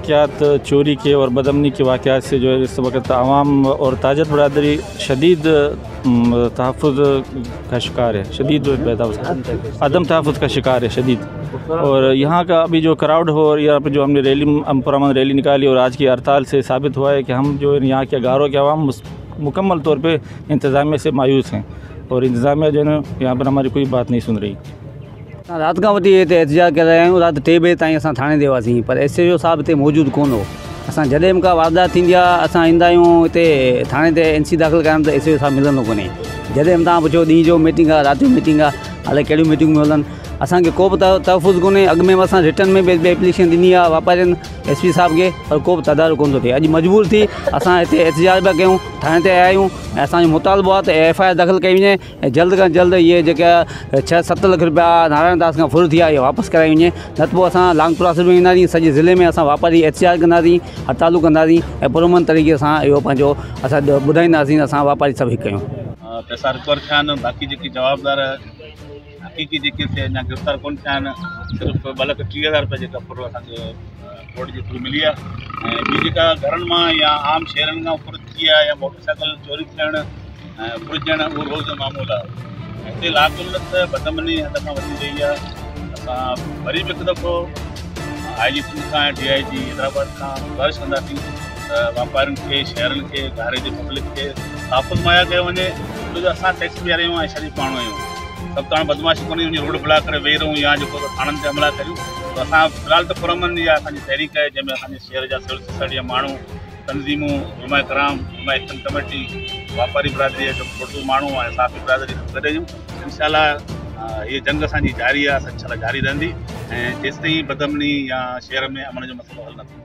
वाक़यात चोरी के और बदअमनी के वाक़यात से जो है इस वक्त आवाम और ताजर बरदरी शदीद तहफ़्फ़ुज़ का शिकार है, शदीद अदम तहफ़्फ़ुज़ का शिकार है शदीद। और यहाँ का अभी जो क्राउड हो और यहाँ पे जो हमने रैली पुरअमन रैली निकाली और आज की हड़ताल से साबित हुआ है कि हम जो है यहाँ के गारों के आवाम मुकम्मल तौर पे इंतज़ामिया से मायूस हैं और इंतज़ामिया जो है ना यहाँ पर हमारी कोई बात नहीं सुन रही। रात का वठी हिते एहतजाज कर रहे हैं। रात 3 बजे ताईं असां थाणे ते हुआसीं पर SHO साहब हिते मौजूदु कोन हो। असां जॾहिं का वारदात थींदी आहे असां ईंदा आहियूं हिते थाणे ते NC दाख़िल करण त SHO साहब मिलंदो कोन्हे। जॾहिं तव्हां पुछो ॾींहं जो मीटिंग आहे राति जो मीटिंग आहे अलाए कहिड़ियूं मीटिंगूं मिलनि असांखे को बि तहफ़्फ़ुज़ कोन्हे। अॻु में असां रिटर्न में बि एप्लीकेशन ॾिनी आहे वापारियुनि SP साहब खे पर को बि तदारक कोन थो थिए। अॼु मजबूर थी असां हिते एहतजाज पिया कयूं थाणे ते आया आहियूं ऐं असांजो मुतालबो आहे त FIR दाख़िल कई वञे ऐं जल्द खां जल्द इहे जेका 6-7 लख रुपया नारायण दास खां फुर थिया इहे वापसि कराई वञे न त पोइ असां लांग प्रोसेस में ईंदासीं। सॼे ज़िले में असां वापारी एहतजाज कंदासीं हड़तालूं कंदासीं ऐं पुरअमन तरीक़े सां इहो पंहिंजो असां ॿुधाईंदासीं असां वापारी सभु हिकु आहियूं। पैसा रिकवर थिया आहिनि बाक़ी जेके जवाबदार हक़ीक़ी जेके थे अञा गिरफ़्तार कोन थिया आहिनि। सिर्फ़ु 2,30,000 रुपया जेका फुर असांखे कोर्ट जे थ्रू मिली आहे ऐं ॿी जेका घरनि मां या आम शहरनि खां फुर थी आहे या मोटरसाइकिल चोरी थियणु ऐं फुरिजणु उहो रोज़ जो मामूलु आहे। हिते लाकुलत बदअमनी हद खां वधी वई आहे। असां वरी बि हिकु दफ़ो IGP खां ऐं DIG हैदराबाद खां गुज़ारिश कंदासीं त वापारियुनि खे शहरनि खे घारे जे पब्लिक खे तहफ़्फ़ुज़ मुहैया कयो वञे। छो जो असां टैक्स ॾियार आहियूं ऐं शरीफ़ माण्हू आहियूं। सभु तव्हां बदमाशी कोन्हे वञी रोड ब्लॉक करे वेही रहूं या जेको थाणनि ते हमला करियूं। त असां फ़िलहाल त पुरअमन इहा असांजी तहरीक आहे जंहिंमें असांजे शहर जा सिविल सोसाइटी जा माण्हू तंज़ीमूं जुमा कराम जुमा कमेटी वापारी बिरादरी जो छोटो माण्हू ऐं साफ़ी बिरादरी गॾु आहियूं। इंशाअल्लाह ये जंग असांजी जारी आहे, असां जारी रहंदी ऐं जेसिताईं बदअमनी या शहर में अमन जो मसइलो हल न थिए।